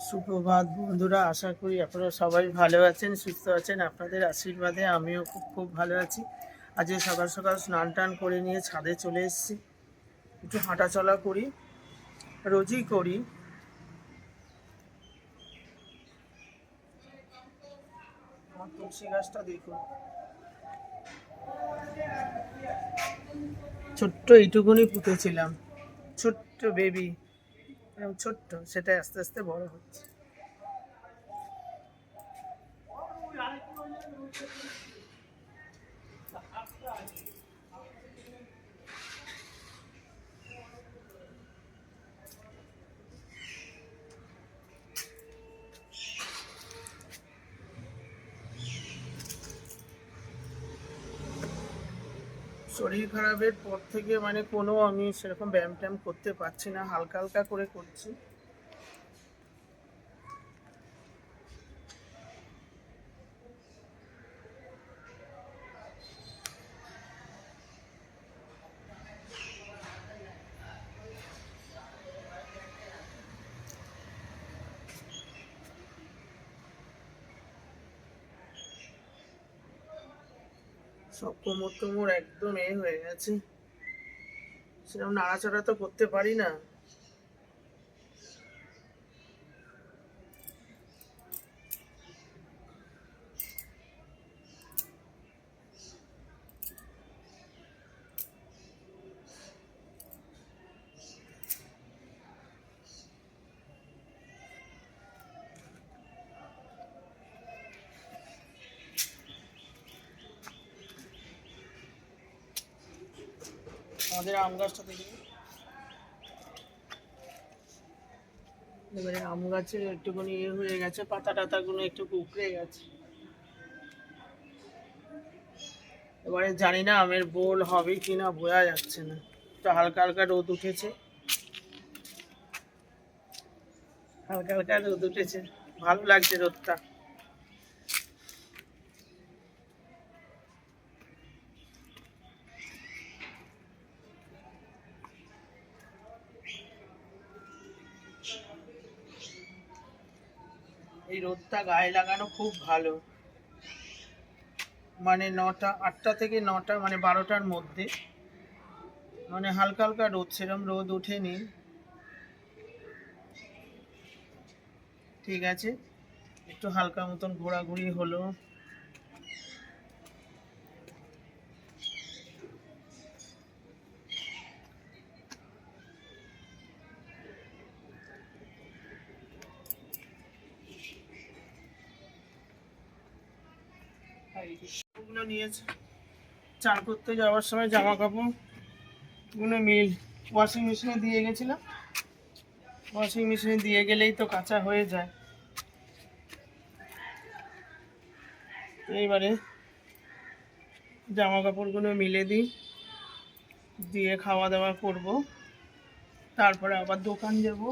সুপ্রভাত বন্ধুরা, আশা করি আপনারা সবাই ভালো আছেন, সুস্থ আছেন। আপনাদের আশীর্বাদে আমিও খুব ভালো আছি। আজকে সকাল সকাল স্নান টান করে নিয়ে ছাদে চলে এসেছি, একটু হাঁটাচলা করি, রোজই করি। আমার তুলসী গাছটা দেখুন, ছোট্ট এইটুকুনি পুঁতেছিলাম, ছোট্ট বেবি, ছোট্ট, সেটা আস্তে আস্তে বড় হচ্ছে। শরীর খারাপের পর থেকে কোনো আমি সেরকম ব্যায়াম ট্যায়াম করতে পারছি না, হালকা হালকা করে করছি। সব কোমর টোমর একদম হয়ে গেছে, সেরকম নাড়াচাড়া তো করতে পারি না। আমাদের আম গাছটা দেখি, এবারে আম গাছে একটুখানি হয়ে গেছে, পাতা টাতাগুলো একটু কুকড়ে গেছে। এবারে জানি না আমের বোল হবে কিনা, বোঝা যাচ্ছে না। তো হালকা হালকা রোদ উঠেছে, হালকা হালকা রোদ উঠেছে, ভালো লাগছে রোদটা। এই রোদটা গায়ে লাগানো খুব ভালো, 8টা থেকে 9টা, 12টার মধ্যে, হালকা হালকা রোদ, সেরকম রোদ ওঠেনি। ঠিক আছে, একটু হালকা মতন ঘোরাঘুরি হলো। ওগুলো নিয়েছে, চান করতে যাওয়ার সময় জামা কাপড়গুলো ওয়াশিং মেশিনে দিয়ে গেছিলাম, ওয়াশিং মেশিনে দিয়ে গেলেই তো কাঁচা হয়ে যায়। এইবারে জামা কাপড়গুলো মিলে দিই, দিয়ে খাওয়া দাওয়া করব, তারপরে আবার দোকান যাব।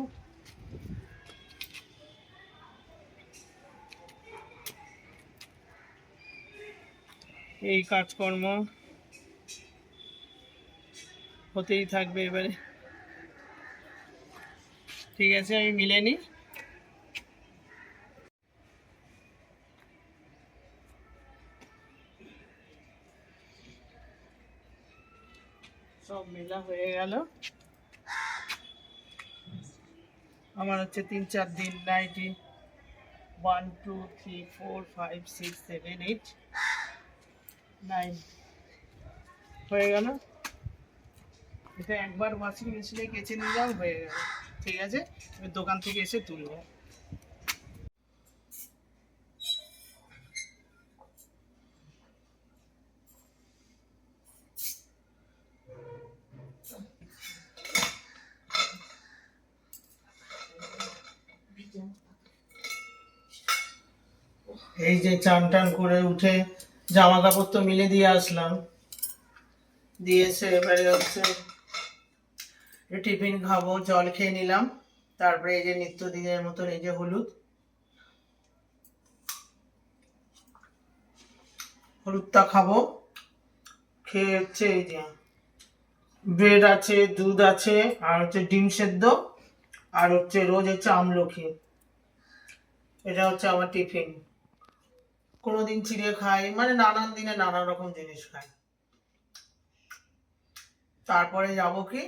এই কাজকর্ম হতেই থাকবে এবারে। ঠিক আছে, আমি মিলে নিই। সব মেলা হয়ে গেল, আমার হচ্ছে 3-4 দিন নাইটি, 1 2 3 4 5 6 7 8 9 হয়ে গেল। এটা একবার ওয়াশিং মেশিনে কেচে নিলাম, হয়ে গেল। ঠিক আছে, দোকান থেকে এসে তুলবো। এই যে চান টান করে উঠে জামা কাপড় তো মিলে দিয়ে আসলাম, দিয়ে এসে এবারে হচ্ছে টিফিন খাবো, জল খেয়ে নিলাম। তারপরে এই যে নিত্যদিনের মতন এই যে হলুদটা খাবো, খেয়ে হচ্ছে এই যে ব্রেড আছে, দুধ আছে, আর হচ্ছে ডিম সেদ্ধ, আর হচ্ছে রোজ হচ্ছে আমলকি, এটা হচ্ছে আমার টিফিন। কোনোদিন চিড়ে খাই, মানে নানান দিনে নানা রকম জিনিস খাই। তারপরে যাব কি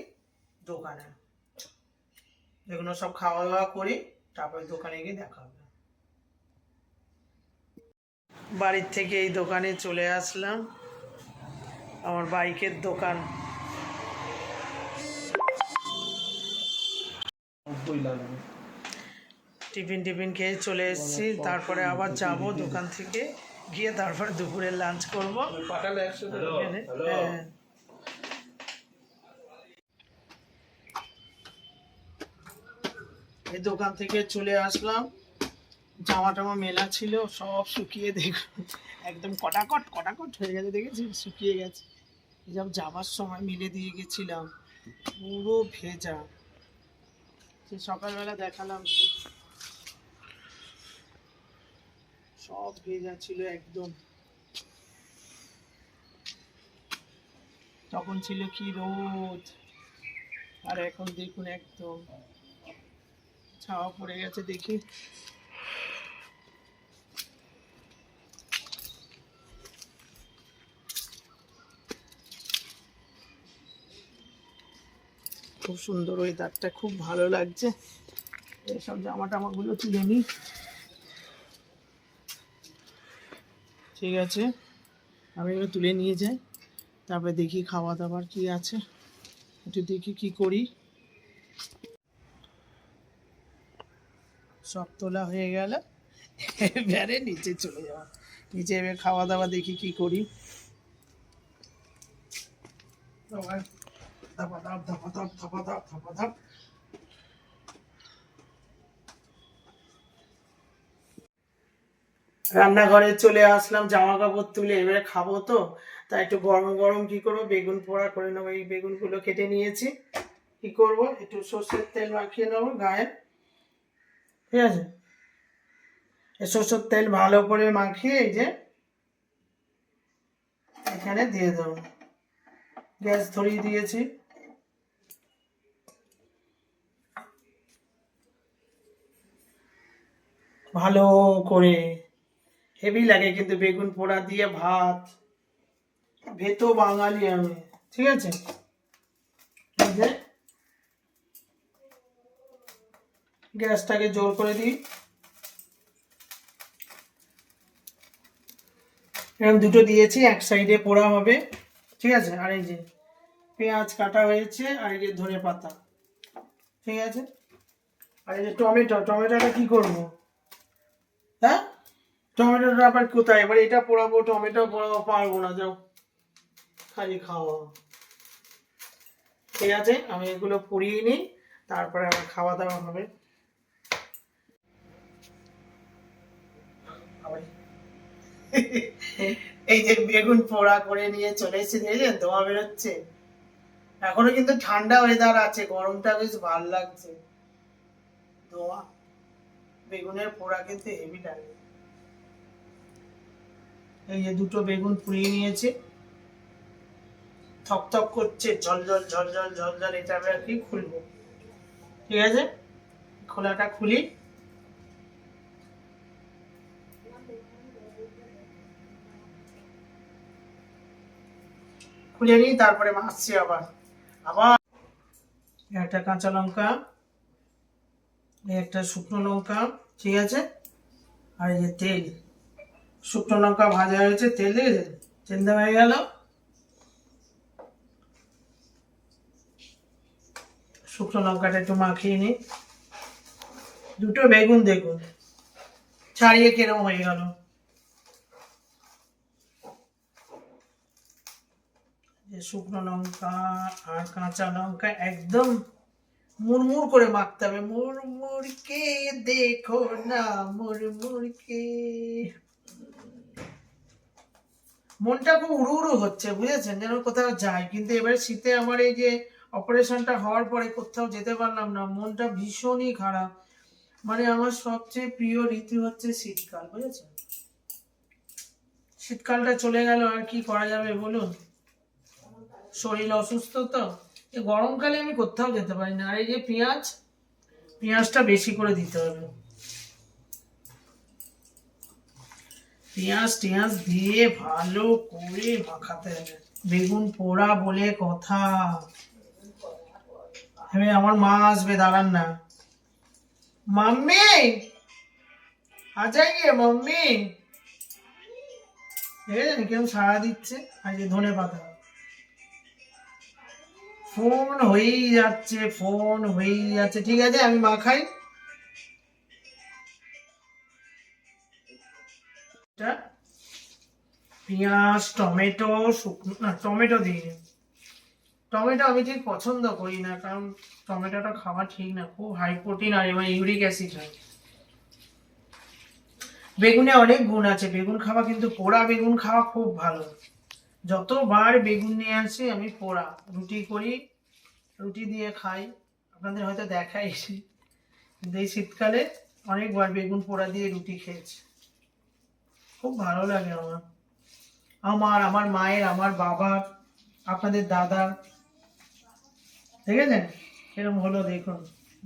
দোকানে, যেগুলো সব খাওয়া দাওয়া করি, তারপরে দোকানে গিয়ে দেখা হবে। বাড়ির থেকে এই দোকানে চলে আসলাম, আমার বাইকের দোকান। টিফিন খেয়ে চলে এসেছি, তারপরে আবার যাব দোকান থেকে গিয়ে, তারপরে দুপুরে লাঞ্চ করবো। হ্যাঁ, এই দোকান থেকে চলে আসলাম, জামা টামা মেলা ছিল, সব শুকিয়ে দেখুন একদম কটাকট হয়ে গেছে, দেখেছি শুকিয়ে গেছে। এইসব যাবার সময় মিলে দিয়ে গেছিলাম, পুরো ভেজা। সে সকালবেলা দেখালাম, সব ভেজা ছিল একদম। তখন ছিল কি রোদ, আর এখন দেখুন একদম ছাওয়া পড়ে গেছে। দেখি খুব সুন্দর ওয়েদারটা, খুব ভালো লাগছে। এইসব জামা টামাগুলো তুলে নিই, ঠিক আছে? আমি এগুলো তুলে নিয়ে যাই, তারপরে দেখি খাওয়া দাওয়ার কি আছে, একটু দেখি কি করি। সব তোলা হয়ে গেল, এবারে নিচে চলে যাওয়া। নিচে এবার খাওয়া দাওয়া দেখি কি করি। রান্নাঘরে চলে আসলাম, জামা কাপড় তুলে, এবারে খাবো তো, তাই একটু গরম গরম কি করবো, বেগুন পোড়া করে নেবো। এই বেগুনগুলো কেটে নিয়েছি, কি করব, একটু সর্ষের তেল মাখিয়ে নেবো গায়ে, ঠিক আছে? এই সর্ষের তেল ভালো করে মাখিয়ে এই যে এখানে দিয়ে দেবো। গ্যাস ধরিয়ে দিয়েছি, ভালো করে। হেভি লাগে কিন্তু বেগুন পোড়া দিয়ে ভাত, ভেতো বাঙালি আমি, ঠিক আছে? এই যে গ্যাসটাকে জোর করে দিই, এরকম দুটো দিয়েছি, এক সাইডে পোড়া হবে, ঠিক আছে? আর এই যে পেঁয়াজ কাটা হয়েছে, আর এই যে ধনে পাতা, ঠিক আছে? আর এই যে টমেটোটা কি করবো, হ্যাঁ? টমেটোটা আবার কোথায়, এবার এটা পোড়াবো, টমেটো পোড়াবো, পারবো না, যাও খালি খাওয়া। ঠিক আছে, আমি এগুলো পুড়িয়ে নিই, তারপরে আবার খাওয়া দাওয়া হবে। এই যে বেগুন পোড়া করে নিয়ে চলে এসেছি, দেখলেন ধোঁয়া বেরোচ্ছে। এখনো কিন্তু ঠান্ডা ওয়েদার আছে, গরমটা বেশ ভালো লাগছে। ধোঁয়া, বেগুনের পোড়া কিন্তু হেভি লাগে। এই যে দুটো বেগুন পুড়িয়ে নিয়েছি, থক করছে, ঝলঝল, এটা আমি আর কি খুলবো, ঠিক আছে? খোলাটা খুলি, খুলে নিই, তারপরে মাছছি আবার। একটা কাঁচা লঙ্কা, একটা শুকনো লঙ্কা, ঠিক আছে? আর এই যে তেল, শুকনো লঙ্কা ভাজা হয়েছে, তেল দেখেছেন, তেল দেওয়া হয়ে গেল। শুকনো লঙ্কাটা একটু মাখিয়ে নিই। দুটো বেগুন দেখুন ছাড়িয়ে কেরম হয়ে গেল। শুকনো লঙ্কা আর কাঁচা লঙ্কা একদম মুড়মুড় করে মাখতে হবে, মুড়মুড়কে দেখো না, মুড়মুড়কে। মনটা খুব উড়ু উড়ু হচ্ছে, বুঝেছেন, যেন কোথাও যায়, কিন্তু এবারে শীতে আমার এই যে অপারেশনটা হওয়ার পরে কোথাও যেতে পারলাম না, মনটা ভীষণই খারাপ। মানে আমার সবচেয়ে প্রিয় ঋতু হচ্ছে শীতকাল, বুঝেছেন? শীতকালটা চলে গেল, আর কি করা যাবে বলুন, শরীর অসুস্থ তো। এই গরমকালে আমি কোথাও যেতে পারি না। আর এই যে পেঁয়াজটা বেশি করে দিতে হবে, পেঁয়াজ টেঁয়াজ দিয়ে ভালো করে মাখাতে হবে। বেগুন পোড়া বলে কথা। এবার আমার মা আসবে, দাঁড়ান না। মাম্মি আ যাইয়ে মাম্মি। দেখেছেন কেউ সাড়া দিচ্ছে? আজ ধনে পাতা। ফোন হয়েই যাচ্ছে, ফোন হয়েই যাচ্ছে। ঠিক আছে আমি মাখাই। পেঁয়াজ টমেটো শুকনো না, টমেটো দিয়ে। টমেটো আমি ঠিক পছন্দ করি না, কারণ টমেটোটা খাওয়া ঠিক না, খুব হাই প্রোটিন আর এবার ইউরিক অ্যাসিড হয়। বেগুনে অনেক গুণ আছে, বেগুন খাওয়া কিন্তু পোড়া বেগুন খাওয়া খুব ভালো। যতবার বেগুন নিয়ে আসি আমি পোড়া রুটি করি, রুটি দিয়ে খাই। আপনাদের হয়তো দেখাইছি, কিন্তু এই শীতকালে অনেকবার বেগুন পোড়া দিয়ে রুটি খেয়েছি, খুব ভালো লাগে আমার। আমার মায়ের, আমার বাবার, আপনাদের দাদার। দেখেছেন এরকম হলো? দেখুন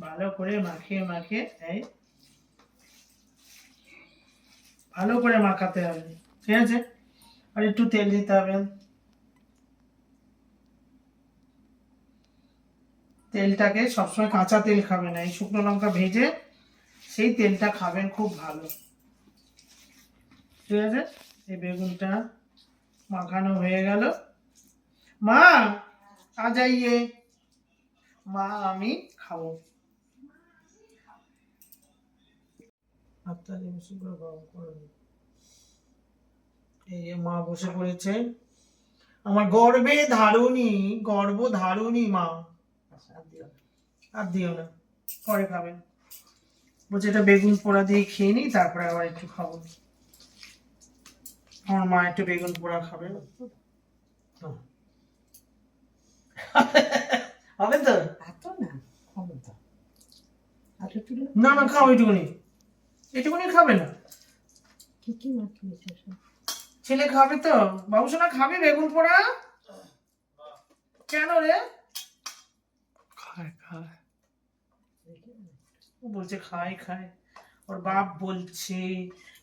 ভালো করে মাখিয়ে মাখিয়ে এই ভালো করে মাখাতে হবে। ঠিক আছে, আর একটু তেল দিতে হবে। তেলটাকে সবসময় কাঁচা তেল খাবেন না, এই শুকনো লঙ্কা ভেজে সেই তেলটা খাবেন, খুব ভালো। ঠিক আছে, এই বেগুনটা মাখানো হয়ে গেল। মা আ যাইয়ে, মা আমি খাবো। আপনাদের বেশি করে গরম করে নিন। এই যে মা বসে পড়েছে, আমার গর্বে ধারুনি, গর্ব ধারুনি মা। আর দিও না, পরে খাবেন। বলছে এটা বেগুন পোড়া দিয়ে খেয়ে নি, তারপরে আবার একটু খাবো। আমার মা একটু বেগুন পোড়া খাবে। হবে তো? না না খাও, এইটুকুনি, এইটুকুনি খাবে না? ছেলে খাবে তো? বাবু সোনা খাবে বেগুন পোড়া? কেন রে? খায় খায়, ও বলছে খায় খায়। ওর বাপ বলছে,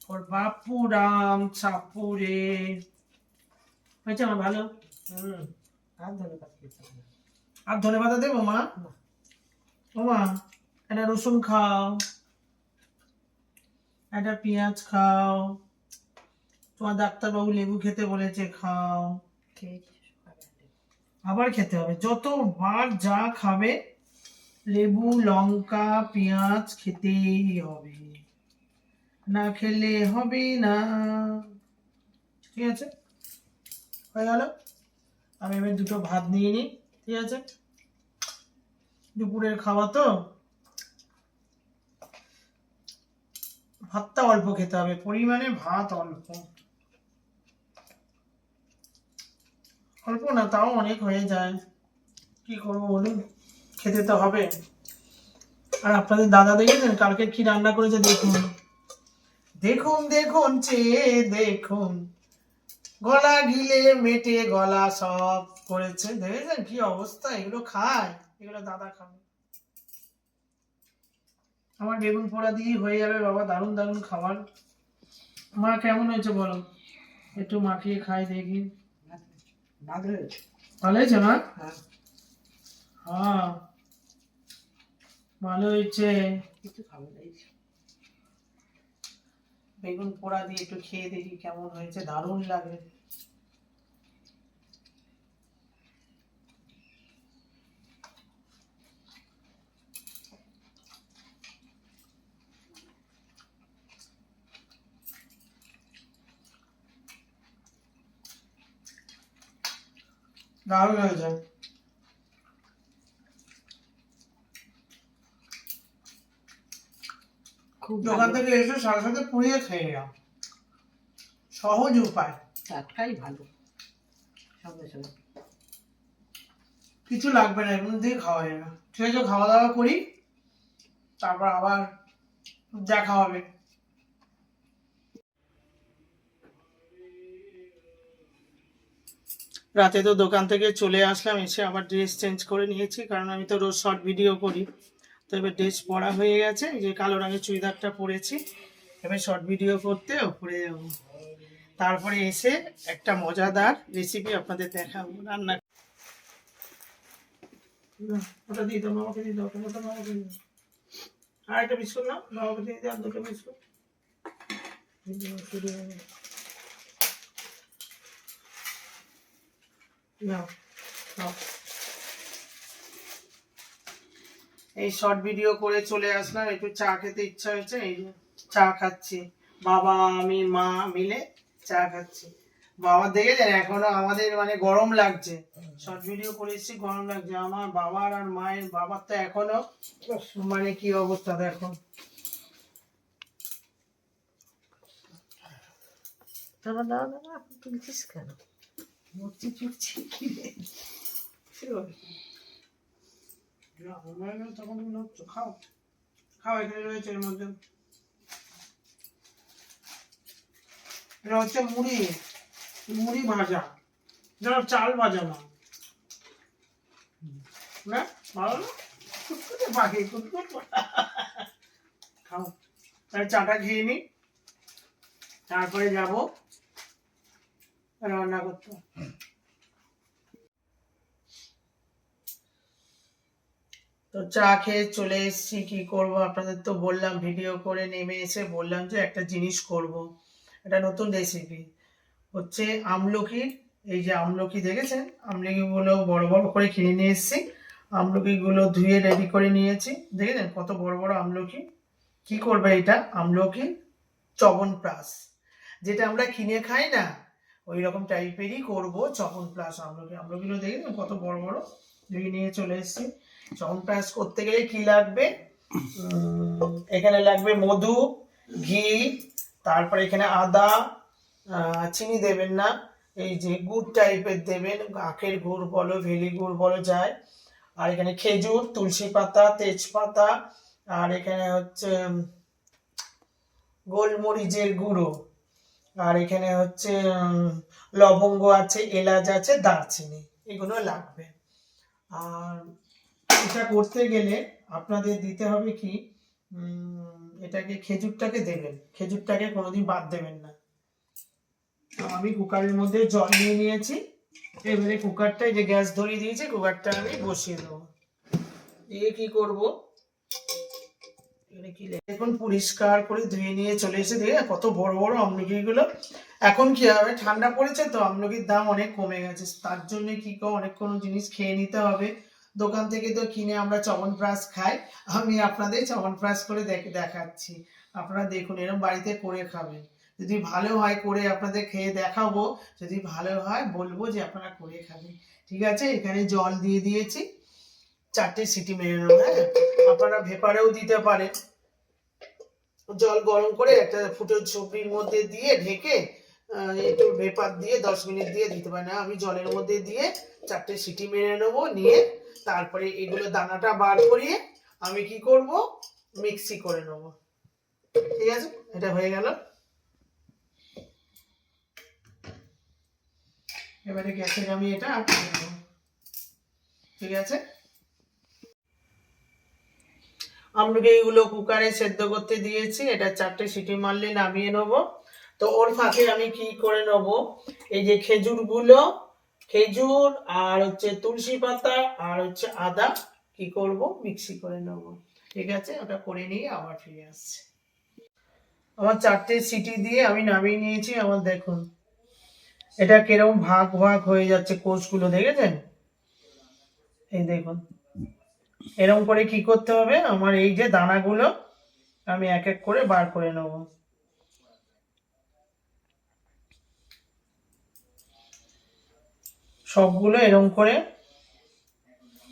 ওর বাপু রাম চাপুরে। হয়েছে আমার ভালো। আর ধনে পাতা দেবো মা? ও মা, একটা রসুন খাও, একটা পেঁয়াজ খাও, তোমার ডাক্তারবাবু লেবু খেতে বলেছে, খাও। আবার খেতে হবে, যতবার যা খাবে লেবু লঙ্কা পেঁয়াজ খেতেই হবে, না খেলে হবে না। ঠিক আছে, হয়ে গেল। আমি এবার দুটো ভাত নিয়ে নিই। ঠিক আছে, দুপুরের খাওয়া তো, ভাতটা অল্প খেতে হবে, পরিমাণে ভাত অল্প। অল্প না, তাও অনেক হয়ে যায়, কি করবো বলুন, খেতে তো হবে। আর আপনাদের দাদা দেখেছেন কালকে কি রান্না করেছে? দেখুন দেখুন দেখুন চেয়ে দেখুন, গলা গিলে মেটে গলা সব করেছে। দেখেছেন কি অবস্থা? এগুলো খায়, এগুলো দাদা খাবে। আমার বেগুন পোড়া দিয়ে হয়ে যাবে বাবা, দারুণ দারুণ খাবার। মা কেমন হয়েছে বলো, একটু মাখিয়ে খাই দেখি। ভালো হয়েছে মা? হ্যাঁ ভালো হয়েছে। বেগুন পোড়া দিয়ে একটু খেয়ে দেখি কেমন হয়েছে, দারুণ লাগে। দারুণ হয়েছে। দোকান থেকে এসে সাথে সাথে পুড়িয়ে খেয়ে যাও, সহজ উপায়, টাটকাই ভালো। সঙ্গে সঙ্গে কিছু লাগবে না, এমন দিয়ে খাওয়া যাবে। ঠিক আছে, খাওয়া দাওয়া করি, তারপর আবার দেখা হবে। রাতে তো দোকান থেকে চলে আসলাম, এসে আবার ড্রেস চেঞ্জ করে নিয়েছি, কারণ আমি তো রোজ শর্ট ভিডিও করি। তো এবার ড্রেস পরা হয়ে গেছে, যে কালো রঙের চুড়িদারটা পরেছি, এবার শর্ট ভিডিও করতে উপরে যাবো। তারপরে এসে একটা মজাদার রেসিপি আপনাদের দেখাবো রান্না। না, ওটা দিয়ে দাও, মামাকে দিয়ে দাও, তোমারটা মামাকে দিয়ে দাও। আর একটা বিস্কুট নাও, মামাকে দিয়ে দাও, দুটো বিস্কুট। নাও, নাও। এই শর্ট ভিডিও করে চলে আসলাম, একটু চা খেতে ইচ্ছা হয়েছে, এই যে চা খাচ্ছি। বাবা আমি মা মিলে চা খাচ্ছি। বাবা দেখেছেন এখনো আমাদের মানে গরম লাগছে, শর্ট ভিডিও করে এসেছি, গরম লাগছে। আমার বাবার আর মায়ের, বাবার তো এখনো মানে কি অবস্থা দেখো। দাদা দাদা দাদা আপনি তুলছিস কেন? মরছি চুরছি কি রে? তখন খাও খাও, এখানে রয়েছে এর মধ্যে। এটা হচ্ছে মুড়ি, মুড়ি ভাজা, যেন চাল ভাজা না। না ভালো না, কুটকুটে পাখি কুটকুট। খাও, তাহলে চাটা খেয়ে নি, তারপরে যাব রান্না করতে। তো চা খেয়ে চলে এসেছি, কি করব আপনাদের তো বললাম, ভিডিও করে নেমে এসে বললাম যে একটা জিনিস করব, এটা নতুন রেসিপি হচ্ছে আমলকির। এই যে আমলকি দেখেছেন, আমলকিগুলো বড় বড় করে কিনে নিয়ে এসেছি, আমলকিগুলো ধুয়ে রেডি করে নিয়েছি, দেখেছেন কত বড় বড় আমলকি। কি করবে এটা, আমলকি চ্যবনপ্রাশ, যেটা আমরা কিনে খাই না ওই রকম টাইপেরই করবো চ্যবনপ্রাশ। আমলকি, আমলকিগুলো দেখেছেন কত বড় বড়, ধুয়ে নিয়ে চলে এসেছি। চ্যবনপ্রাশ করতে গেলে কি লাগবে, এখানে লাগবে মধু, ঘি, তারপরে এখানে আদা, চিনি দেবেন না, এই যে গুড় টাইপের দেবেন, আখের গুড় বলো ভেলি গুড় বলো যায়। আর এখানে খেজুর, তুলসী পাতা, তেজপাতা, আর এখানে হচ্ছে গোলমরিচের গুঁড়ো, আর এখানে হচ্ছে লবঙ্গ আছে, এলাচ আছে, দারচিনি, এগুলো লাগবে। আর এটা করতে গেলে আপনাদের দিতে হবে কি, এটাকে খেজুরটাকে দেবেন, খেজুরটাকে কোনোদিন বাদ দেবেন না। আমি কুকারের মধ্যে জল নিয়ে নিয়েছি, এবারে কুকারটা, যে গ্যাস ধরিয়ে দিয়েছি, কুকারটা আমি বসিয়ে দেবো। দিয়ে কি করব, দেখুন পরিষ্কার করে ধুয়ে নিয়ে চলে এসে, দেখে কত বড় বড় আমলকিগুলো। এখন কি হবে, ঠান্ডা পড়েছে তো আমলকির দাম অনেক কমে গেছে, তার জন্য কি অনেক কোনো জিনিস খেয়ে নিতে হবে। দোকান থেকে তো কিনে আমরা চ্যবনপ্রাশ খাই, আমি আপনাদের চ্যবনপ্রাশ করে দেখাচ্ছি। আপনারা দেখুন, এরকম বাড়িতে করে খাবেন, যদি ভালো হয় করে আপনাদের খেয়ে দেখাবো, যদি ভালো হয় বলবো যে আপনারা করে খাবেন। ঠিক আছে, এখানে জল দিয়ে দিয়েছি, 4টে সিটি মেরে নেবো। হ্যাঁ, আপনারা ভেপারেও দিতে পারেন, জল গরম করে একটা ফুটো ঝুপড়ির মধ্যে দিয়ে ঢেকে একটু ভেপার দিয়ে 10 মিনিট দিয়ে দিতে পারেন। আমি জলের মধ্যে দিয়ে 4টে সিটি মেরে নেবো, নিয়ে তারপরে এগুলো দানাটা বার করিয়ে আমি কি করব, মিক্সি করে নেব। ঠিক আছে, এটা হয়ে গেল। এবারে গ্যাসে আমি এটা আটকে দেবো। ঠিক আছে, আমলকি এইগুলো কুকারে সেদ্ধ করতে দিয়েছি, এটা 4টে সিটি মারলে নামিয়ে নেব। তো ওর ফাঁকে আমি কি করে নেব, এই যে খেজুরগুলো, খেজুর আর হচ্ছে তুলসী পাতা আর হচ্ছে আদা, কি করব মিক্সি করে নেব। ঠিক আছে, ওটা করে নিয়ে আবার ফিরে আসছি। আমার 4টে সিটি দিয়ে আমি নামিয়ে নিয়েছি। আমার দেখুন এটা কিরকম ভাগ ভাগ হয়ে যাচ্ছে, কোষগুলো দেখেছেন, এই দেখুন। এরকম করে কি করতে হবে, আমার এই যে দানাগুলো আমি এক এক করে বার করে নেব। সবগুলো এরকম করে,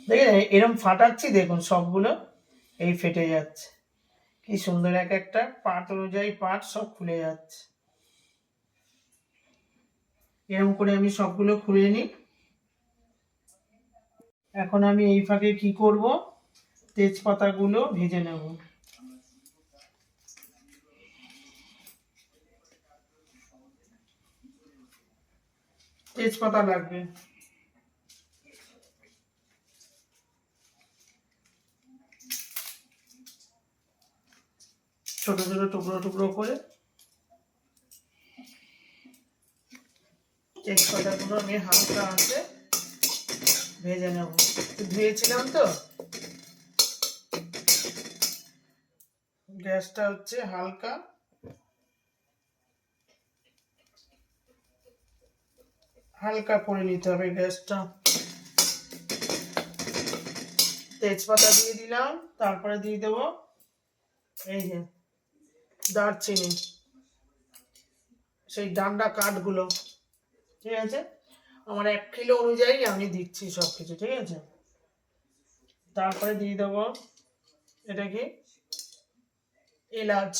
দেখেন এরকম ফাটাচ্ছি, দেখুন সবগুলো এই ফেটে যাচ্ছে, কি সুন্দর, এক একটা পার্ট অনুযায়ী পার্ট সব খুলে যাচ্ছে। এরকম করে আমি সবগুলো খুলে নিই। এখন আমি এই ফাঁকে কি করব, তেজপাতাগুলো ভেজে নেব। তেজপাতা লাগবে, ছোট ছোট টুকরো টুকরো করে। তেজপাতাগুলো আমি হালকা আছে ভেজে নেব। ধুয়েছিলাম তো। গ্যাসটা হচ্ছে হালকা, হালকা করে নিতে হবে গ্যাসটা। তেজপাতা দিয়ে দিলাম, তারপরে দিয়ে দেবো এই যে দারচিনি, সেই ডান্ডা কাঠগুলো, ঠিক আছে? আমার 1 কিলো অনুযায়ী আমি দিচ্ছি সব কিছু, ঠিক আছে? তারপরে দিয়ে দেবো এটা কি এলাচ,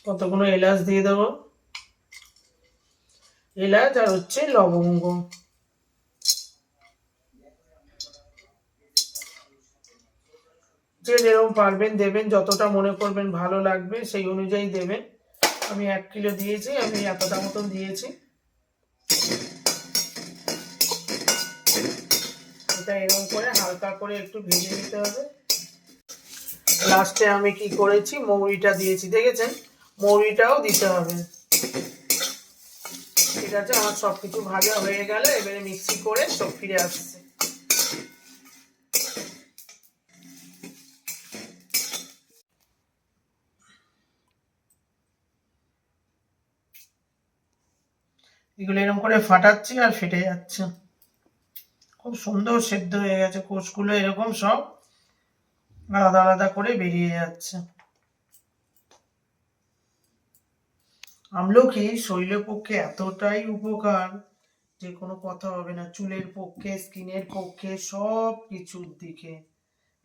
কতগুলো এলাচ দিয়ে দেবো, এলাচ আর হচ্ছে লবঙ্গ। যে যেরকম পারবেন দেবেন, যতটা মনে করবেন ভালো লাগবে সেই অনুযায়ী দেবেন। আমি 1 কিলো দিয়েছি, আমি এতটা মতন দিয়েছি। এটা এরকম করে হালকা করে একটু ভেজে নিতে হবে। লাস্টে আমি কি করেছি, মৌরিটা দিয়েছি, দেখেছেন? মৌরিটাও দিতে হবে। ঠিক আছে, আমার সবকিছু ভাজা হয়ে গেল। এবারে মিক্সি করে সব ফিরে আসছে। এগুলো এরকম করে ফাটাচ্ছি আর ফেটে যাচ্ছে। খুব সুন্দর সেদ্ধ হয়ে গেছে, কোষগুলো এরকম সব আলাদা আলাদা করে বেরিয়ে যাচ্ছে। আমলকি শরীরের পক্ষে এতটাই উপকার যে কোনো কথা হবে না। চুলের পক্ষে, স্কিনের পক্ষে, সব কিছুর দিকে,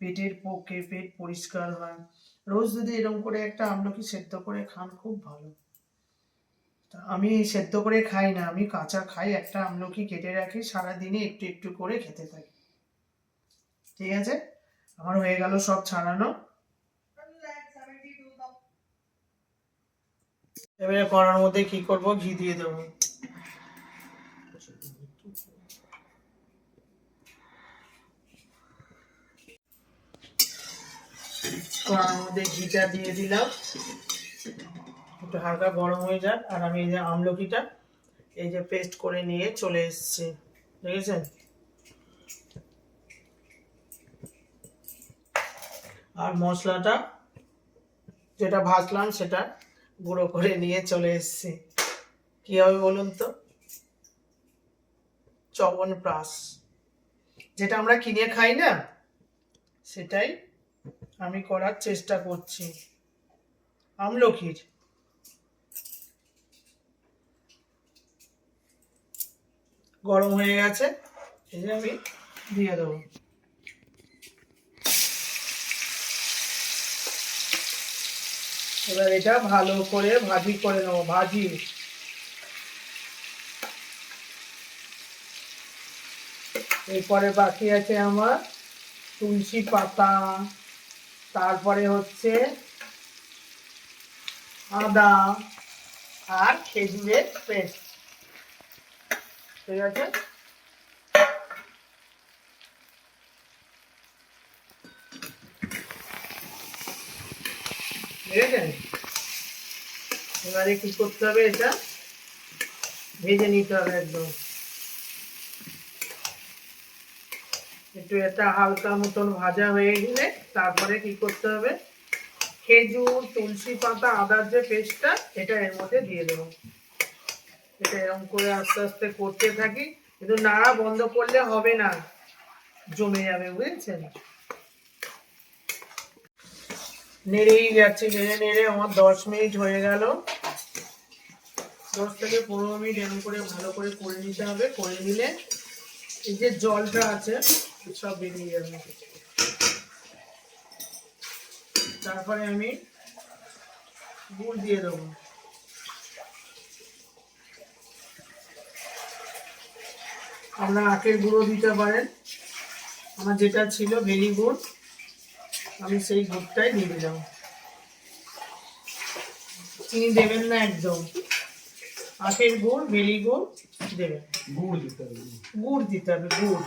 পেটের পক্ষে, পেট পরিষ্কার হয়। রোজ যদি এরকম করে একটা আমলকি সেদ্ধ করে খান খুব ভালো। আমি সেদ্ধ করে খাই না, আমি কাঁচা খাই। একটা আমলকি কেটে রাখি, সারাদিনে একটু একটু করে খেতে থাকি। ঠিক আছে, আমার হয়ে গেল সব ছাড়ানো। এবারে কড়ার মধ্যে কি করব, ঘি দিয়ে দেবো। কড়ার মধ্যে ঘিটা দিয়ে দিলাম, একটু হালকা গরম হয়ে যাক। আর আমি এই যে আমলকিটা এই যে পেস্ট করে নিয়ে চলে এসেছি, দেখেছেন? আর মশলাটা যেটা ভাজলাম সেটা গুঁড়ো করে নিয়ে চলে এসেছি। কি হবে বলুন তো? চ্যবনপ্রাশ, যেটা আমরা কিনে খাই না, সেটাই আমি করার চেষ্টা করছি। আমলকির গরম হয়ে গেছে, এই যে আমি দিয়ে দেবো। এবার এটা ভালো করে ভাজি করে নেবো, ভাজি। এরপরে বাকি আছে আমার তুলসী পাতা, তারপরে হচ্ছে আদা আর খেজুরের পেস্ট। ঠিক আছে, বুঝেছেন? এবারে কি করতে হবে, এটা ভেজে নিতে হবে একদম। একটু এটা হালকা মতন ভাজা হয়ে গেলে তারপরে কি করতে হবে, খেজুর, তুলসী পাতা, আদার যে পেস্টটা, এটা এর মধ্যে দিয়ে দেবো। এটা এরকম করে আস্তে আস্তে করতে থাকি, কিন্তু নাড়া বন্ধ করলে হবে না, জমে যাবে, বুঝেছেন? নেড়েই যাচ্ছি, নেড়ে নেড়ে আমার 10 মিনিট হয়ে গেল। 10 থেকে 15 মিনিট এরকম করে ভালো করে করে নিতে হবে। করে নিলে এই যে জলটা আছে সব বেরিয়ে যাবে। তারপরে আমি গুড় দিয়ে দেবো। আপনারা আখের গুঁড়ো দিতে পারেন, আমার যেটা ছিল ভেলি গুড়, আমি সেই গুড়টাই দিয়ে দিলাম। চিনি দেবেন না একদম, আখের গুড়, ভেলি গুড় দেবেন। গুড় দিতে হবে, গুড় দিতে হবে, গুড়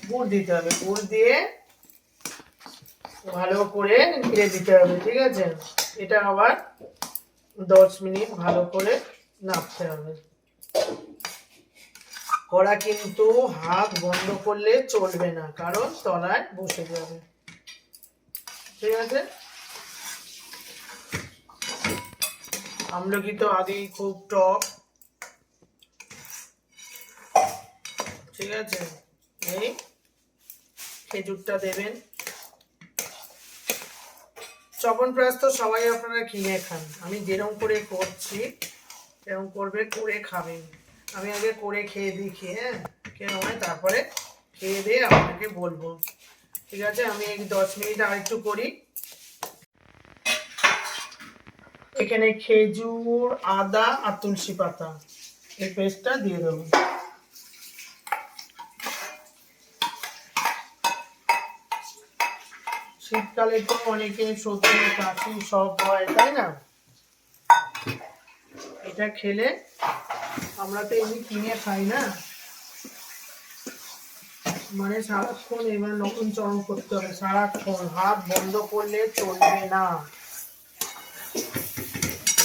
গুড় দিতে হবে। গুড় দিয়ে ভালো করে নেড়ে দিতে হবে, ঠিক আছে? এটা আবার 10 মিনিট ভালো করে নাড়তে হবে। কড়া কিন্তু হাত বন্ধ করলে চলবে না, কারণ তলায় বসে যাবে, ঠিক আছে? আমলকি তো আগেই খুব টক, ঠিক আছে? এই খেজুরটা দেবেন। চবনপ্রাশ তো সবাই আপনারা কিনে খান, আমি যেরকম করে করছি এরকম করবে, করে খাবেন। আমি আগে করে খেয়ে দেখি, হ্যাঁ কেরকম হয়, তারপরে খেয়ে দিয়ে আপনাকে বলবো, ঠিক আছে? আমি এই 10 মিনিট আর একটু করি। এখানে খেজুর, আদা আর তুলসী পাতা এই পেস্টটা দিয়ে দেবো। শীতকালে তো অনেকে সর্দি কাশি সব হয়, তাই না? এটা খেলে, আমরা তো এমনি কিনে খাই না, মানে সারাক্ষণ এবার নতুন চরণ করতে হবে, সারাক্ষণ হাত বন্ধ করলে চলবে না,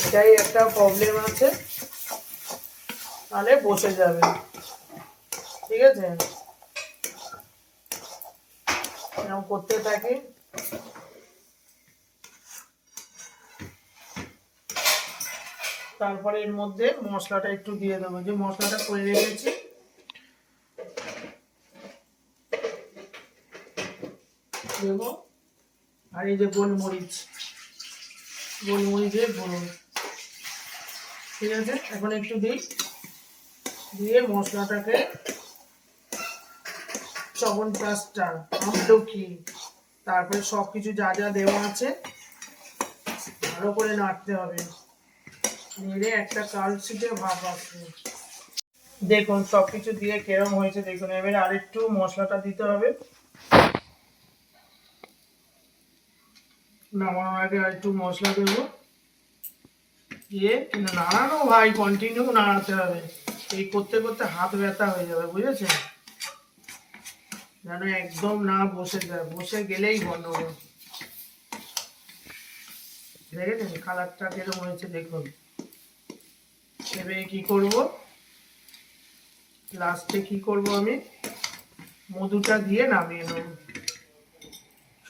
এটাই একটা প্রবলেম আছে, তাহলে বসে যাবে, ঠিক আছে? এরকম করতে থাকি। তারপরে এর মধ্যে মশলাটা একটু দিয়ে দেবো, যে মশলাটা করে রেখেছি, দেবো। আর এই যে গোলমরিচের গুঁড়ো, ঠিক আছে? এখন একটু দিই, দিয়ে মশলাটাকে, চবনপ্রাশটা, আমলকি, তারপরে সবকিছু যা যা দেওয়া আছে ভালো করে নাড়তে হবে, নেড়ে একটা কালচিটে ভাব আসবে। দেখুন সবকিছু দিয়ে কেরম হয়েছে দেখুন। এবারে আরেকটু মশলাটা দিতে হবে, নামানোর আগে আরেকটু মশলা দেবো, দিয়ে নাড়ানো ভাই, কন্টিনিউ নাড়াতে হবে, এই করতে করতে হাত ব্যথা হয়ে যাবে, বুঝেছেন? যেন একদম না বসে যায়, বসে গেলেই গন্ডগোল। দেখেছেন কালারটা কিরকম হয়েছে দেখুন। এবারে কি করব, লাস্টে কি করব, আমি মধুটা দিয়ে নামিয়ে নেব।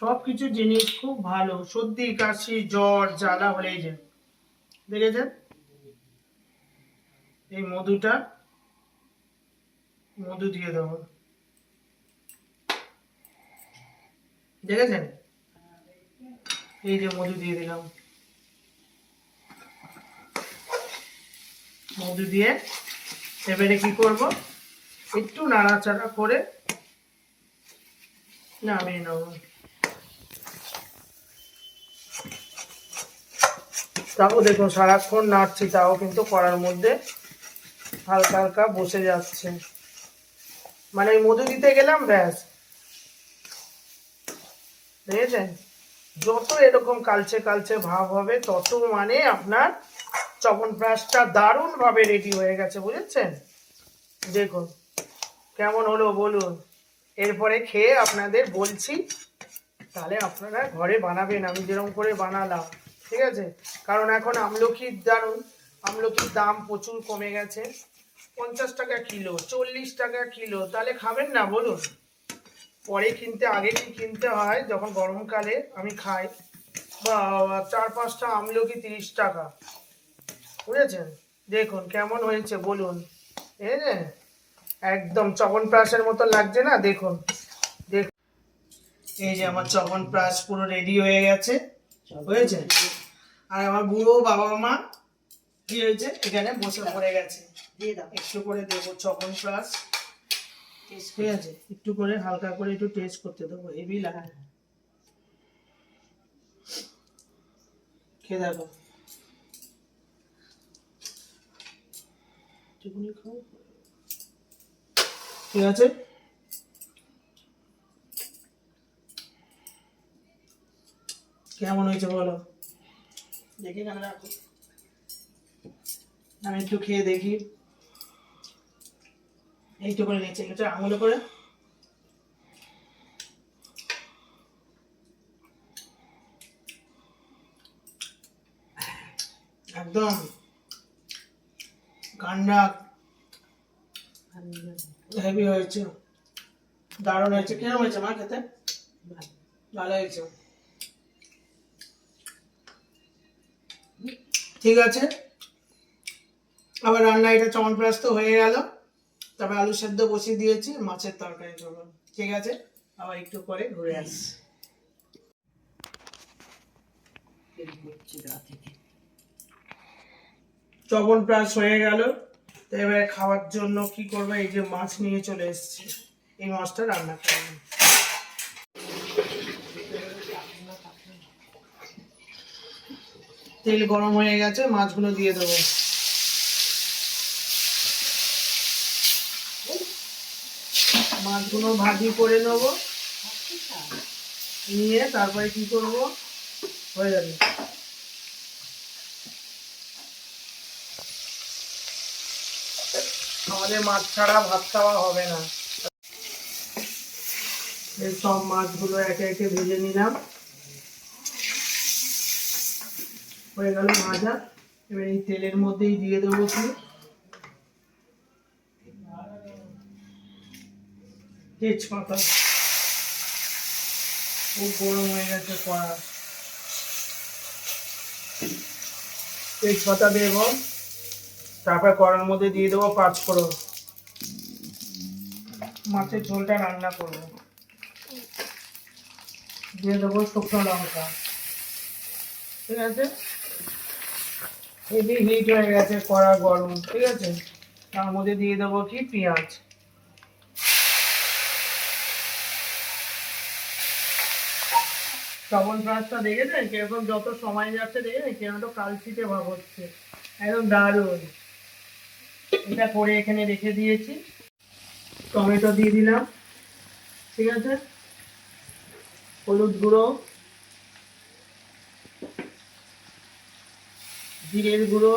সবকিছু জিনিস খুব ভালো, সর্দি কাশি জ্বর জ্বালা হলেই যে, দেখেছেন এই মধু দিয়ে দেবো, দেখেছেন? এই যে মধু দিয়ে দিলাম, মধু দিয়ে এবারে কি করব, একটু নাড়াচাড়া করে নামিয়ে নেব। তাও দেখুন সারাক্ষণ নাড়ছি, তাও কিন্তু কড়ার মধ্যে হালকা হালকা বসে যাচ্ছে, মানে মধু দিতে গেলাম ব্যাস, দেখেছেন? যত এরকম কালচে কালচে ভাব হবে তত মানে আপনার চবনপ্রাশটা দারুণ ভাবে রেডি হয়ে গেছে, বুঝেছেন? দেখুন কেমন হলো বলুন, এরপরে খেয়ে আপনাদের বলছি, তাহলে আপনারা ঘরে বানাবেন আমি যেরকম করে বানালাম, ঠিক আছে? কারণ এখন আমলকির দাম প্রচুর কমে গেছে, 50 টাকা কিলো, 40 টাকা কিলো, তাহলে খাবেন না বলুন? পরে কিনতে, আগে কি কিনতে হয় যখন গরমকালে আমি খাই, বা 4-5টা আমলকি 30 টাকা, বুঝেছেন? দেখুন কেমন হয়েছে বলুন, এই যে একদম চবনপ্রাশের মতো লাগছে না? দেখুন দেখুন, এই যে আমার চবনপ্রাশ পুরো রেডি হয়ে গেছে, হয়েছে? আর আমার বুড়ো বাবা মা কি হয়েছে, এখানে বসে পড়ে গেছে, একটু করে দেবো চবনপ্রাশ, ঠিক আছে? একটু করে হালকা করে একটু টেস্ট করতে দেবো, হেভি লাগে, খেয়ে দেখো, ঠিক আছে? কেমন হয়েছে বলো দেখি, না রাখো, আমি একটু খেয়ে দেখি, এইটু করে নিচ্ছে, এটা আঙুলে করে, রান্না হেভি হয়েছে, দারুণ হয়েছে। কিরকম হয়েছে মা খেতে? ভালো হয়েছে। ঠিক আছে, আবার রান্না এটা চমনপ্রাস তো হয়ে গেল। তবে আলু সেদ্ধ বসিয়ে দিয়েছি, মাছের তরকারি করবো। ঠিক আছে, আবার একটু পরে ঘুরে আসছি। চবনপ্রাস হয়ে গেল। তো এবারে খাওয়ার জন্য কি করবো, এই যে মাছ নিয়ে চলে এসেছি, এই মাছটা রান্না করবো। তেল গরম হয়ে গেছে, মাছগুলো দিয়ে দেবো। মাছগুলো ভাজি করে নেবো, নিয়ে তারপরে কি করব, হয়ে যাবে। আমাদের মাছ ছাড়া ভাত খাওয়া হবে না। এই সব মাছগুলো একে একে ভেজে নিলাম, হয়ে গেল ভাজা। এবার এই তেলের মধ্যেই দিয়ে দেবো কি তেজপাতা। খুব গরম হয়ে গেছে কড়া, তেজপাতা দেব। তারপর কড়ার মধ্যে দিয়ে দেবো পাঁচফোড়ন। মাছের ঝোলটা রান্না করব, দিয়ে দেবো শুকনো লঙ্কা। ঠিক আছে, হেভি হিট হয়ে গেছে, কড়া গরম। ঠিক আছে, তার মধ্যে দিয়ে দেবো কি পেঁয়াজ। চবনপ্রাসটা দেখেছেন কিরকম, যত সময় যাচ্ছে দেখেছেন কিরকম তো কালচিটে ভাব হচ্ছে, একদম দারুণ। এটা করে এখানে রেখে দিয়েছি। টমেটো দিয়ে দিলাম। ঠিক আছে, হলুদ গুঁড়ো, জিরের গুঁড়ো,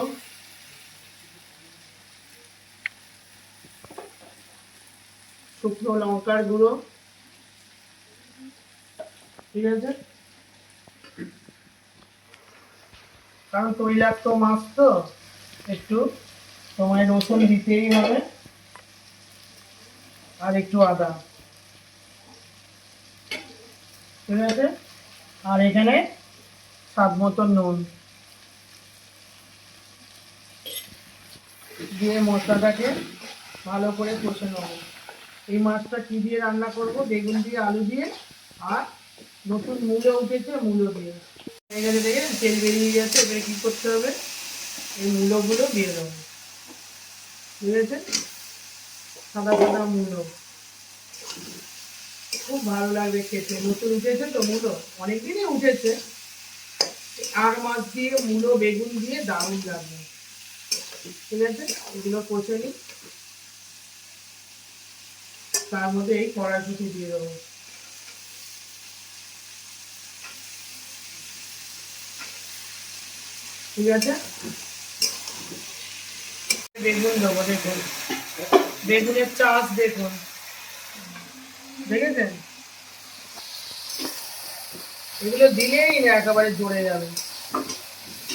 শুকনো লঙ্কার গুঁড়ো। ঠিক আছে, কারণ তৈলাক্ত মাছ তো একটু সময় রসুন দিতেই হবে, আর একটু আদা। ঠিক আছে, আর এখানে স্বাদ মতো নুন দিয়ে মশলাটাকে ভালো করে কষে নেব। এই মাছটা কি দিয়ে রান্না করব, বেগুন দিয়ে, আলু দিয়ে, আর নতুন মূলো উঠেছে, মূলো দিয়ে। হয়ে গেছে, দেখেন তেল বেরিয়ে গেছে। এবারে কী করতে হবে, এই মূলোগুলো দিয়ে দেবো। ঠিক আছে, সাদা সাদা মূলো, খুব ভালো লাগবে খেতে। নতুন উঠেছে তো মূলো, অনেকদিনই উঠেছে। আর মাছ দিয়ে মূলো বেগুন দিয়ে দারুণ লাগবে। ঠিক আছে, এগুলো কষে নিই। তার মধ্যে এই কড়াইশুঁটি দিয়ে দেবো। ঠিক আছে, বেগুন দেবো। দেখুন বেগুনের চাষ দেখুন, দেখেছেন? এগুলো দিলেই না একেবারে জড়ে যাবে,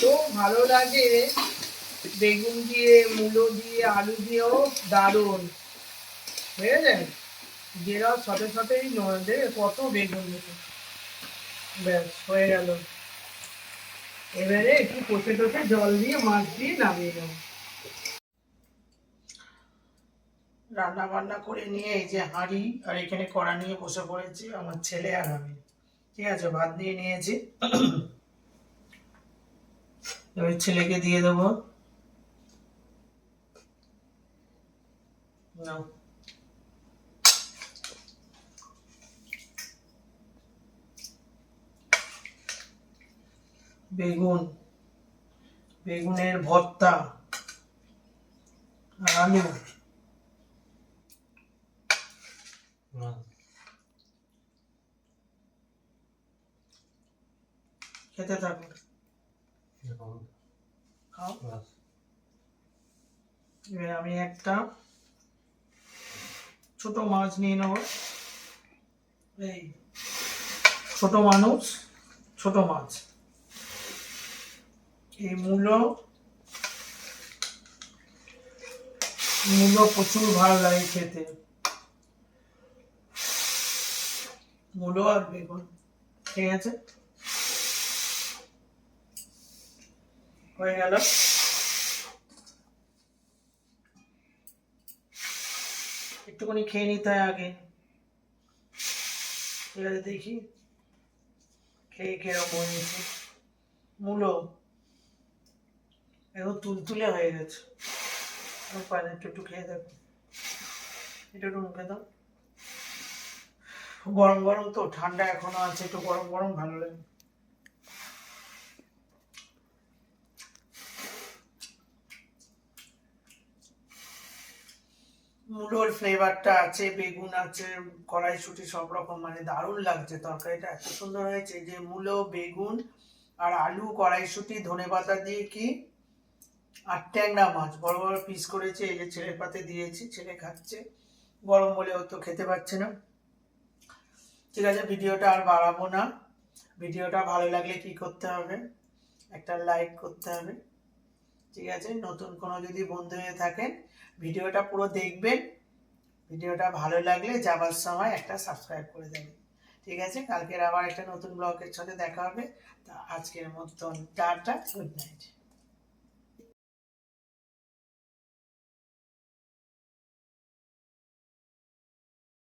তো ভালো লাগে। বেগুন দিয়ে, মূলো দিয়ে, আলু দিয়েও দারুণ। বুঝেছেন, যেরাও সাথে সাথেই নয়, কত বেগুন দিতে। ব্যাস হয়ে গেল। এবারে একটু কষে টষে জল দিয়ে মাছ দিয়ে নামিয়ে দেবো। রান্না বান্না করে নিয়ে এই যে হাঁড়ি আর এখানে কড়া নিয়ে বসে পড়েছি, আমার ছেলে আর আমি। ঠিক আছে, ভাত দিয়ে নিয়েছি। এবার ছেলেকে দিয়ে দেবো। নাও, বেগুন, বেগুনের ভর্তা, আলু। খেতে থাকুন, খাও। এবার আমি একটা ছোট মাছ নিয়ে নেব। এই ছোট মানুষ, ছোট মাছ। এই মূলো, মূলো প্রচুর ভালো লাগে খেতে, মূলো আর বেগুন। ঠিক আছে, হয়ে গেল। একটুখানি খেয়ে নিতে হয় আগে। ঠিক আছে, দেখি খেয়ে কিরকম হয়েছে। মূলো এখন তুলতুলে হয়ে গেছে। পানি একটু একটু খেয়ে দেখো, একটু একটু মুখে দাও। গরম গরম তো, ঠান্ডা এখনো আছে, একটু গরম গরম ভালো লাগে। মূলোর ফ্লেভারটা আছে, বেগুন আছে, কড়াইশুঁটি সব রকম, মানে দারুণ লাগছে। তরকারিটা এত সুন্দর হয়েছে যে মূলো, বেগুন আর আলু, কড়াইশুঁটি, ধনেপাতা দিয়ে কি, আর ট্যাংরা মাছ বড় বড় পিস করেছে। এই যে ছেলের পাতে দিয়েছি, ছেলে খাচ্ছে, গরম বলে ও তো খেতে পারছে না। ঠিক আছে, ভিডিওটা আর বাড়াবো না। ভিডিওটা ভালো লাগলে কি করতে হবে, একটা লাইক করতে হবে। ঠিক আছে, নতুন কোনো যদি বন্ধু হয়ে থাকেন ভিডিওটা পুরো দেখবেন। ভিডিওটা ভালো লাগলে যাবার সময় একটা সাবস্ক্রাইব করে দেবেন। ঠিক আছে, কালকের আবার একটা নতুন ব্লগের সাথে দেখা হবে। তা আজকের মতন টাটা, গুড নাইট।